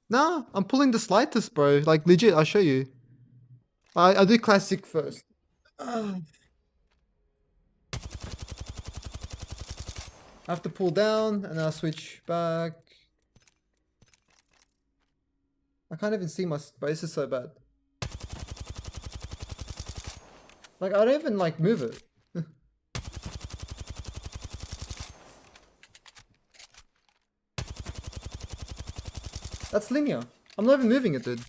Nah, I'm pulling the slightest, bro. Like, legit, I'll show you. I do classic first. I have to pull down, and I'll switch back. I can't even see my space is so bad. Like, I don't even, like, move it. That's linear. I'm not even moving it, dude.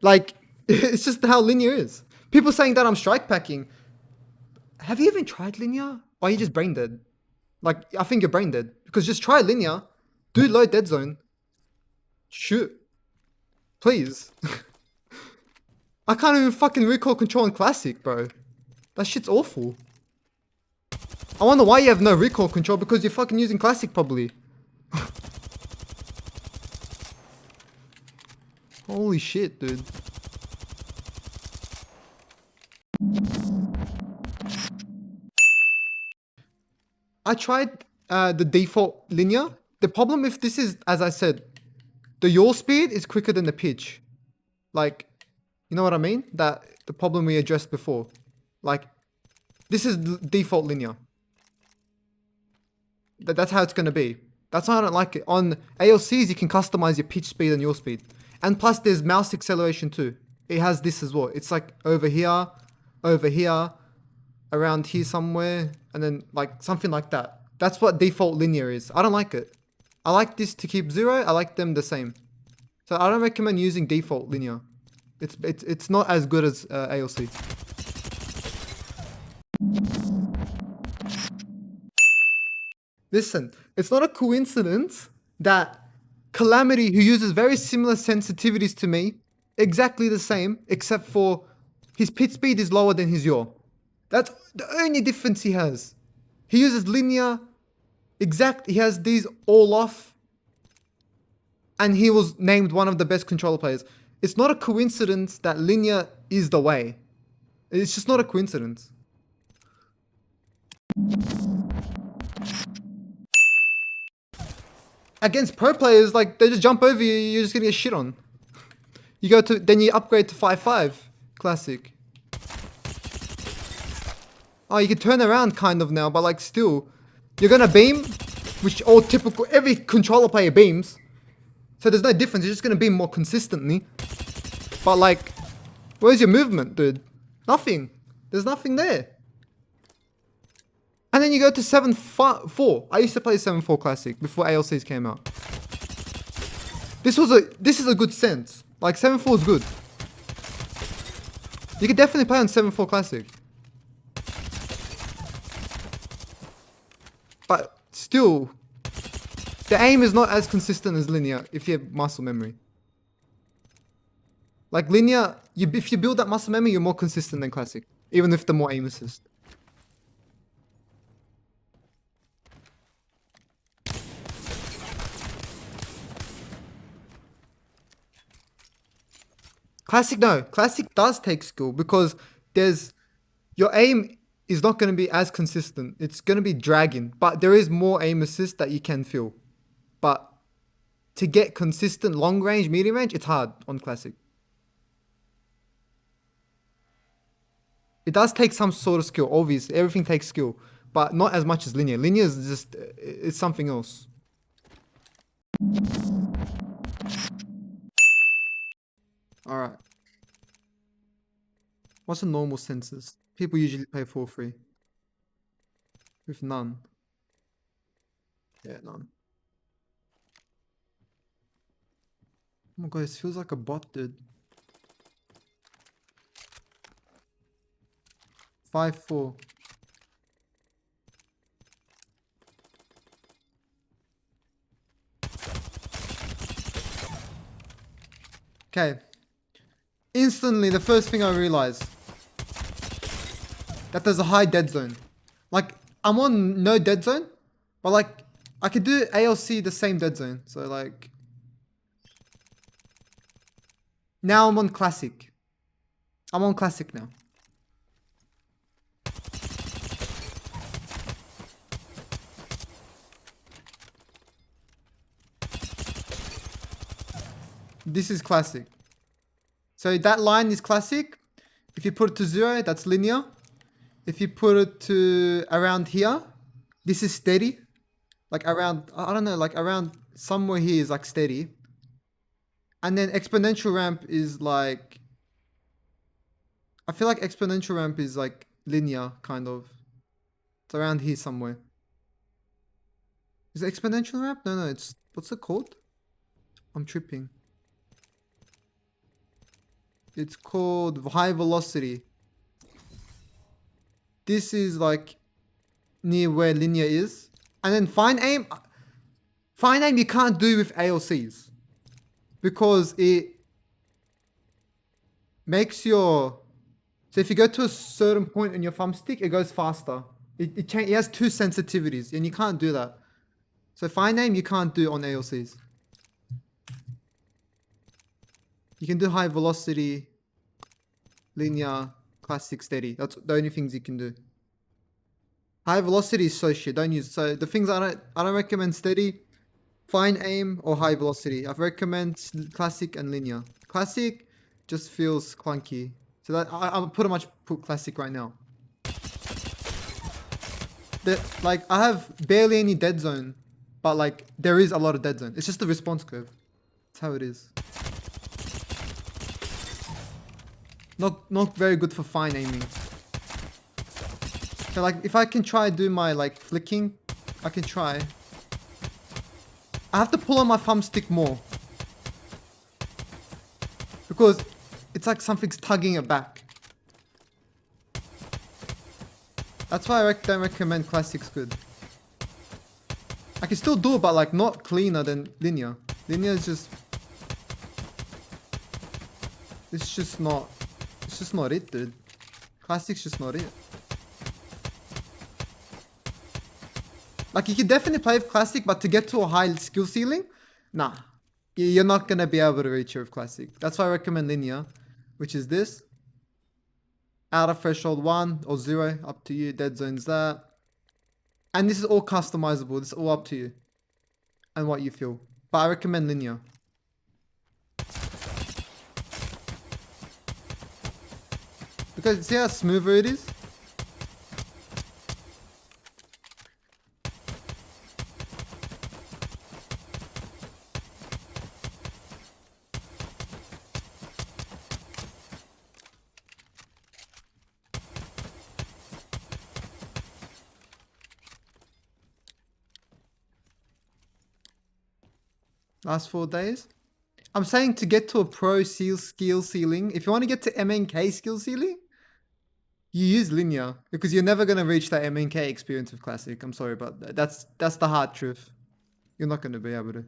Like, it's just how linear is. People saying that I'm strike packing. Have you even tried linear? Or are you just brain dead? Like, I think you're brain dead. Because just try linear, do low dead zone, shoot. Please. I can't even fucking recoil control in classic, bro. That shit's awful. I wonder why you have no recoil control, because you're fucking using classic probably. Holy shit, dude. I tried the default linear. The problem with this is, as I said, the yaw speed is quicker than the pitch. Like, you know what I mean? That the problem we addressed before. Like, this is default linear. That's how it's going to be. That's why I don't like it. On ALCs, you can customize your pitch speed and yaw speed. And plus, there's mouse acceleration too. It has this as well. It's like over here, around here somewhere, and then like something like that. That's what default linear is. I don't like it. I like this to keep 0. I like them the same. So I don't recommend using default linear. It's not as good as ALC. Listen, it's not a coincidence that Calamity, who uses very similar sensitivities to me, exactly the same, except for his pitch speed is lower than his yaw. That's the only difference he has. He uses linear, he has these all off, and he was named one of the best controller players. It's not a coincidence that linear is the way. It's just not a coincidence. Against pro players, like, they just jump over you, you're just gonna get shit on. Then you upgrade to 5-5 classic. Oh, you can turn around kind of now, but like still, you're gonna beam, which all typical, every controller player beams. So there's no difference, you're just gonna beam more consistently. But like, where's your movement, dude? Nothing. There's nothing there. And then you go to 7-4. I used to play 7-4 classic before ALCs came out. This is a good sense. Like 7-4 is good. You could definitely play on 7-4 classic. But still, the aim is not as consistent as linear if you have muscle memory. Like linear, if you build that muscle memory, you're more consistent than classic, even with the more aim assist. Classic does take skill because your aim is not going to be as consistent. It's going to be dragging, but there is more aim assist that you can feel. But to get consistent long range, medium range, it's hard on classic. It does take some sort of skill, obviously. Everything takes skill, but not as much as linear. Linear is just, it's something else. Alright. What's the normal census? People usually pay for free. With none. Yeah, none. Oh my god, this feels like a bot, dude. 5-4. Okay. Instantly, the first thing I realized that there's a high dead zone. Like, I'm on no dead zone, but like, I could do ALC the same dead zone. So like, now I'm on classic. I'm on classic now. this is classic. So that line is classic. If you put it to 0, that's linear. If you put it to around here, this is steady. Like around, I don't know, like around somewhere here is like steady. And then exponential ramp is like, I feel like exponential ramp is like linear, kind of. It's around here somewhere. Is it exponential ramp? No, it's, what's it called? I'm tripping. It's called high velocity. This is like near where linear is. And then fine aim you can't do with ALCs. Because it makes your... So if you go to a certain point in your thumbstick, it goes faster. It has two sensitivities and you can't do that. So fine aim you can't do on ALCs. You can do high velocity, linear, classic, steady. That's the only things you can do. High velocity is so shit. Don't use. So the things I don't recommend steady, fine aim, or high velocity. I recommend classic and linear. Classic just feels clunky. So that I'll pretty much put classic right now. Like I have barely any dead zone, but like there is a lot of dead zone. It's just the response curve. That's how it is. Not very good for fine aiming. So like if I can try do my like flicking, I can try. I have to pull on my thumbstick more. Because it's like something's tugging it back. That's why I don't recommend classic's good. I can still do it, but like not cleaner than linear. Linear is just... It's just not it, dude. Classic's just not it. Like you can definitely play with classic, but to get to a high skill ceiling, nah. You're not gonna be able to reach it with classic. That's why I recommend linear, which is this. Outer threshold 1 or 0, up to you. Dead zone's that. And this is all customizable. This is all up to you and what you feel. But I recommend linear. Because see how smoother it is? Last 4 days. I'm saying to get to a pro skill ceiling, if you want to get to MNK skill ceiling, you use linear because you're never going to reach that MNK experience with classic. I'm sorry, but that's the hard truth. You're not going to be able to.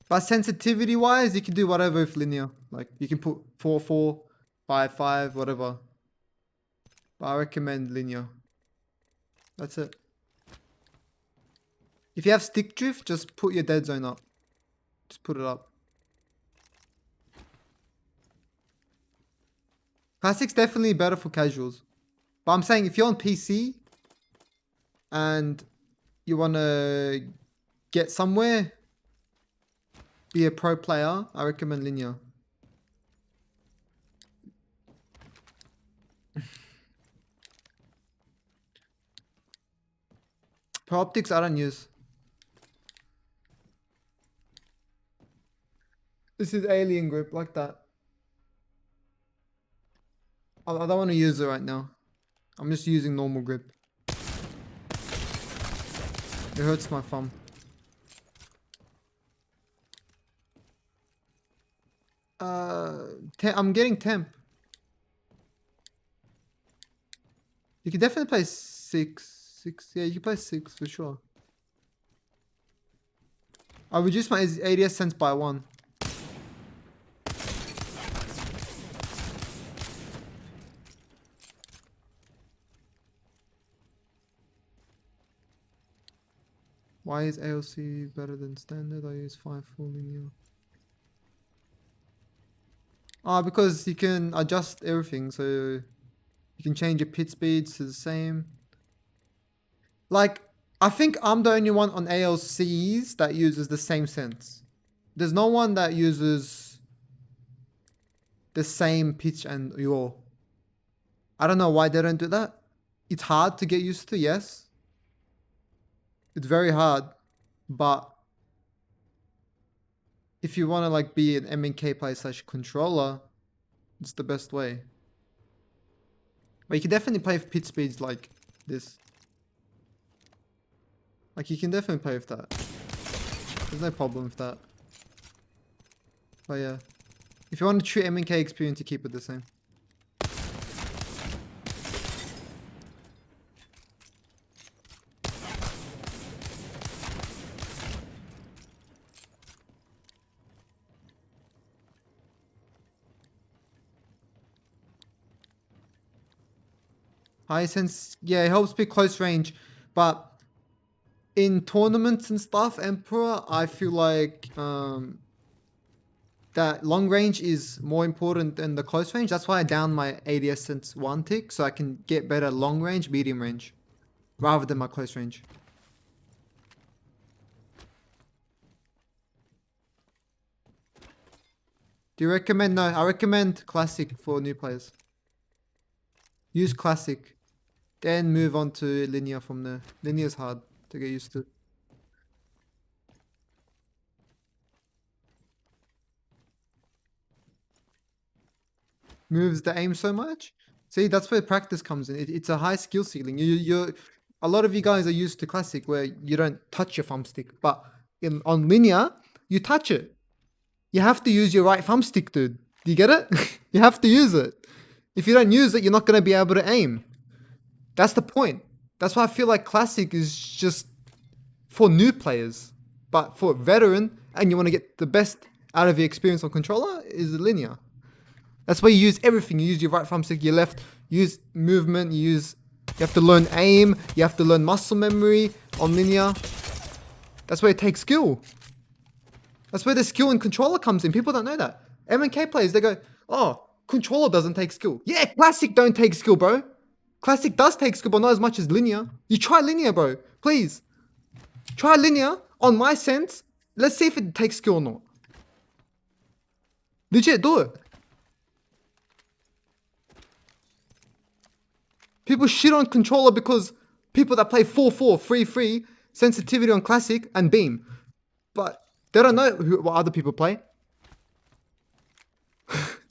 But sensitivity wise, you can do whatever with linear. Like you can put 4-4, 5-5, whatever. But I recommend linear. That's it. If you have stick drift, just put your dead zone up. Just put it up. Classic's definitely better for casuals. But I'm saying if you're on PC and you want to get somewhere, be a pro player, I recommend linear. Pro optics I don't use. This is alien grip like that. I don't want to use it right now. I'm just using normal grip. It hurts my thumb. I'm getting temp. You can definitely play 6. Yeah, you can play 6 for sure. I reduced my ADS sense by 1. Why is ALC better than standard? I use 5 full linear. Because you can adjust everything, so you can change your pit speeds to the same. Like, I think I'm the only one on ALCs that uses the same sense. There's no one that uses the same pitch and yaw. I don't know why they don't do that. It's hard to get used to, yes. It's very hard, but if you want to like be an MNK player / controller, it's the best way. But you can definitely play with pit speeds like this. Like you can definitely play with that. There's no problem with that. But yeah, if you want a true MNK experience, you keep it the same. High sense, yeah, it helps be close range, but in tournaments and stuff, Emperor, I feel like that long range is more important than the close range. That's why I down my ADS sense 1 tick, so I can get better long range, medium range, rather than my close range. Do you recommend? No, I recommend Classic for new players. Use Classic, then move on to Linear from there. Linear's hard to get used to. Moves the aim so much. See, that's where practice comes in. It's a high skill ceiling. A lot of you guys are used to Classic where you don't touch your thumbstick, but on Linear, you touch it. You have to use your right thumbstick, dude. Do you get it? You have to use it. If you don't use it, you're not going to be able to aim. That's the point. That's why I feel like Classic is just for new players. But for veteran, and you want to get the best out of your experience on controller, is Linear. That's where you use everything. You use your right thumbstick, your left, use movement, you have to learn aim, you have to learn muscle memory on Linear. That's where it takes skill. That's where the skill in controller comes in. People don't know that. MNK players, they go, oh, controller doesn't take skill. Yeah, Classic don't take skill, bro. Classic does take skill, but not as much as Linear. You try Linear, bro. Please. Try Linear on my sense. Let's see if it takes skill or not. Legit, do it. People shit on controller because people that play 4-4, 3-3, sensitivity on Classic and beam. But they don't know what other people play.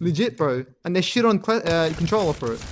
Legit, bro. And they shit on controller for it.